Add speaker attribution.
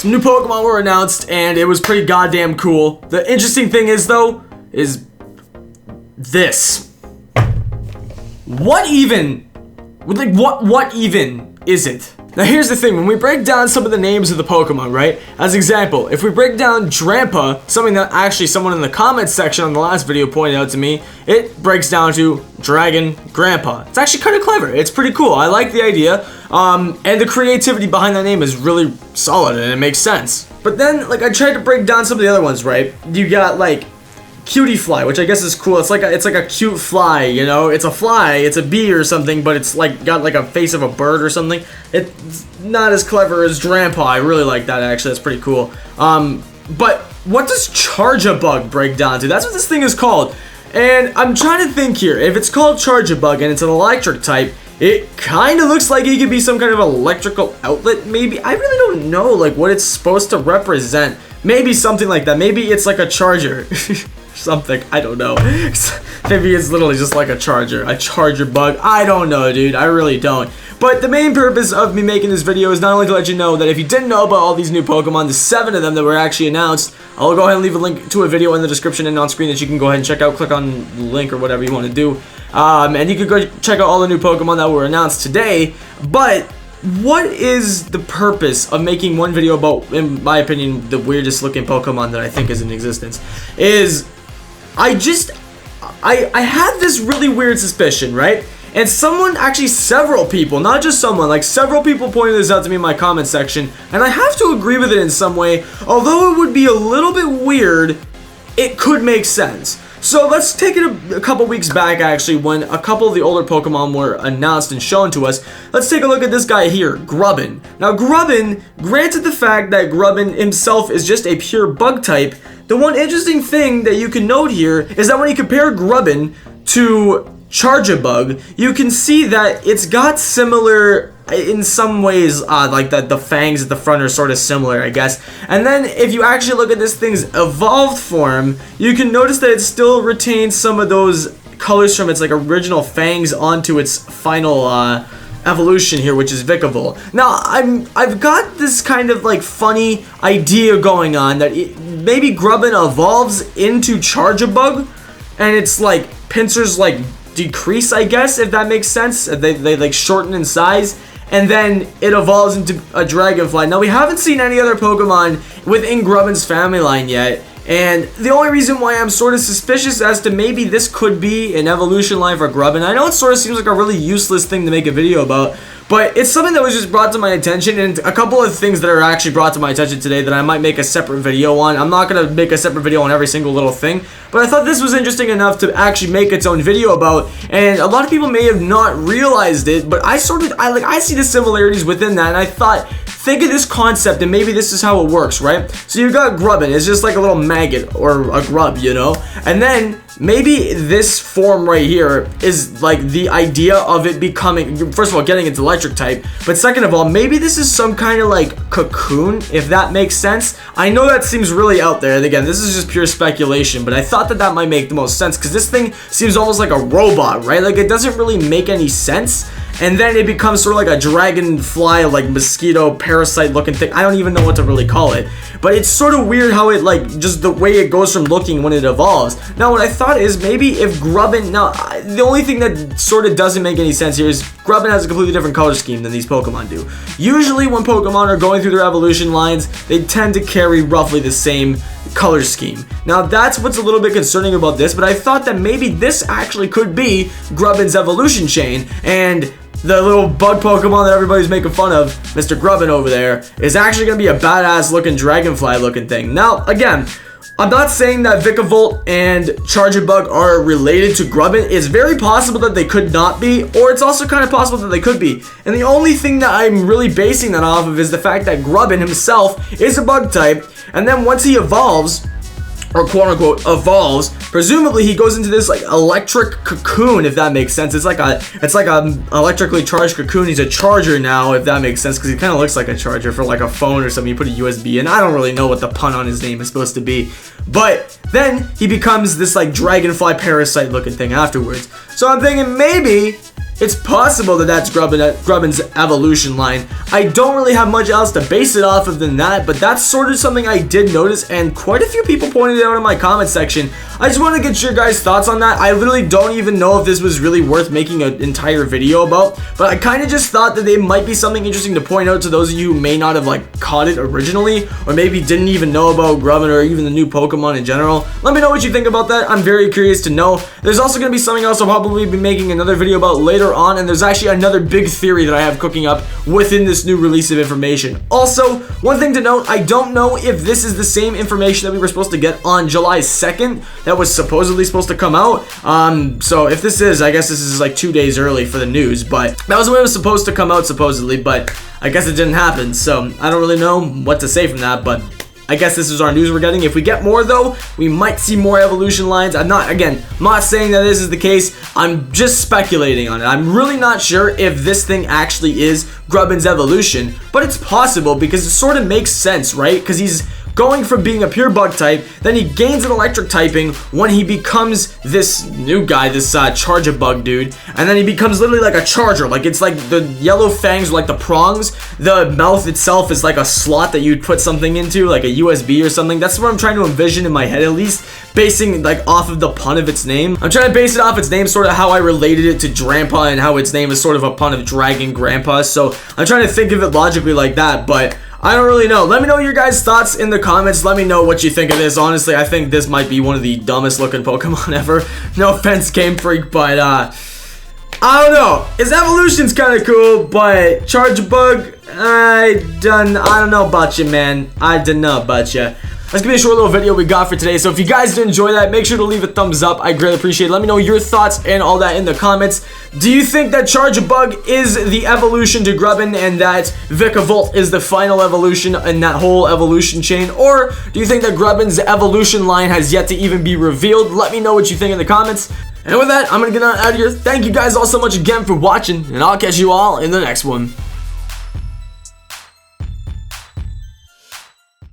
Speaker 1: some new Pokemon were announced, and it was pretty goddamn cool. The interesting thing is, though, is this. What even? Like, what even is it? Now here's the thing, when we break down some of the names of the Pokemon, right? As example, if we break down Drampa, something that actually someone in the comments section on the last video pointed out to me, it breaks down to Dragon Grandpa. It's actually kind of clever. It's pretty cool. I like the idea. And the creativity behind that name is really solid and it makes sense. But then, like, I tried to break down some of the other ones, right? You got, like, Cutie Fly, which I guess is cool. It's like a cute fly, you know? It's a fly, it's a bee or something, but it's like got like a face of a bird or something. It's not as clever as Drampa. I really like that, actually. That's pretty cool. But what does Charjabug break down to? That's what this thing is called. And I'm trying to think here. If it's called Charjabug and it's an electric type, it kind of looks like it could be some kind of electrical outlet, maybe. I really don't know, like, what it's supposed to represent. Maybe something like that. Maybe it's like a charger. Something, I don't know. Maybe it's literally just like a Charjabug. I don't know, dude. I really don't. But the main purpose of me making this video is not only to let you know that if you didn't know about all these new Pokemon, the 7 of them that were actually announced, I'll go ahead and leave a link to a video in the description and on screen that you can go ahead and check out. Click on the link or whatever you want to do. And you can go check out all the new Pokemon that were announced today. But what is the purpose of making one video about, in my opinion, the weirdest looking Pokemon that I think is in existence? Is I had this really weird suspicion, right? And someone, actually several people, not just someone, like several people pointed this out to me in my comment section, and I have to agree with it in some way. Although it would be a little bit weird, it could make sense. So let's take it a couple weeks back, actually, when a couple of the older Pokemon were announced and shown to us. Let's take a look at this guy here, Grubbin. Now Grubbin, granted the fact that Grubbin himself is just a pure bug type, the one interesting thing that you can note here is that when you compare Grubbin to Charjabug, you can see that it's got similar, in some ways, like the fangs at the front are sort of similar, I guess. And then if you actually look at this thing's evolved form, you can notice that it still retains some of those colors from its like original fangs onto its final evolution here, which is Vikavolt. Now I've got this kind of like funny idea going on that maybe Grubbin evolves into Charjabug and it's like pincers like decrease, I guess, if that makes sense. They like shorten in size, and then it evolves into a Dragonfly. Now we haven't seen any other Pokemon within Grubbin's family line yet, and the only reason why I'm sort of suspicious as to maybe this could be an evolution line for Grubbin, I know it sort of seems like a really useless thing to make a video about, but it's something that was just brought to my attention, and a couple of things that are actually brought to my attention today that I might make a separate video on. I'm not going to make a separate video on every single little thing, but I thought this was interesting enough to actually make its own video about, and a lot of people may have not realized it, but I see the similarities within that, and I thought, think of this concept and maybe this is how it works, right? So you've got Grubbin, it's just like a little maggot or a grub, you know? And then maybe this form right here is like the idea of it becoming, first of all, getting its electric type, but second of all, maybe this is some kind of like cocoon, if that makes sense. I know that seems really out there, and again, this is just pure speculation, but I thought that that might make the most sense because this thing seems almost like a robot, right? Like it doesn't really make any sense. And then it becomes sort of like a dragonfly, like mosquito, parasite looking thing. I don't even know what to really call it. But it's sort of weird how it, like, just the way it goes from looking when it evolves. Now, what I thought is maybe if Grubbin... Now, the only thing that sort of doesn't make any sense here is Grubbin has a completely different color scheme than these Pokemon do. Usually, when Pokemon are going through their evolution lines, they tend to carry roughly the same color scheme. Now, that's what's a little bit concerning about this, but I thought that maybe this actually could be Grubbin's evolution chain, and the little bug Pokemon that everybody's making fun of, Mr. Grubbin over there, is actually going to be a badass looking dragonfly looking thing. Now, again, I'm not saying that Vikavolt and Charjabug are related to Grubbin. It's very possible that they could not be, or it's also kind of possible that they could be. And the only thing that I'm really basing that off of is the fact that Grubbin himself is a bug type, and then once he evolves, or quote-unquote evolves, presumably he goes into this like electric cocoon, if that makes sense. It's like a electrically charged cocoon. He's a charger now, if that makes sense, because he kind of looks like a charger for like a phone or something. You put a USB in. I don't really know what the pun on his name is supposed to be, but then he becomes this like dragonfly parasite looking thing afterwards. So I'm thinking maybe it's possible that that's Grubbin's evolution line. I don't really have much else to base it off of than that, but that's sort of something I did notice, and quite a few people pointed it out in my comment section. I just want to get your guys' thoughts on that. I literally don't even know if this was really worth making an entire video about, but I kind of just thought that it might be something interesting to point out to those of you who may not have like caught it originally, or maybe didn't even know about Grubbin or even the new Pokemon in general. Let me know what you think about that. I'm very curious to know. There's also going to be something else I'll probably be making another video about later on, and there's actually another big theory that I have cooking up within this new release of information. Also, one thing to note, I don't know if this is the same information that we were supposed to get on July 2nd that was supposedly supposed to come out. So if this is, I guess this is like 2 days early for the news, but that was when it was supposed to come out supposedly, but I guess it didn't happen, so I don't really know what to say from that, but I guess this is our news we're getting. If we get more though, we might see more evolution lines. I'm not saying that this is the case. I'm just speculating on it. I'm really not sure if this thing actually is Grubbin's evolution, but it's possible because it sort of makes sense, right? Because he's going from being a pure bug type, then he gains an electric typing when he becomes this new guy, this Charjabug dude, and then he becomes literally like a charger. Like, it's like the yellow fangs are like the prongs, the mouth itself is like a slot that you'd put something into, like a USB or something. That's what I'm trying to envision in my head, at least, basing like off of the pun of its name. I'm trying to base it off its name, sort of how I related it to Drampa and how its name is sort of a pun of Dragon Grandpa, so I'm trying to think of it logically like that, but I don't really know. Let me know your guys' thoughts in the comments. Let me know what you think of this. Honestly, I think this might be one of the dumbest looking Pokemon ever. No offense, Game Freak, but I don't know. His evolution's kind of cool, but Charjabug, I don't know about you, man. I don't know about you. That's gonna be a short little video we got for today, so if you guys did enjoy that, make sure to leave a thumbs up. I greatly appreciate it. Let me know your thoughts and all that in the comments. Do you think that Charjabug is the evolution to Grubbin and that Vikavolt is the final evolution in that whole evolution chain? Or do you think that Grubbin's evolution line has yet to even be revealed? Let me know what you think in the comments. And with that, I'm gonna get on out of here. Thank you guys all so much again for watching, and I'll catch you all in the next one.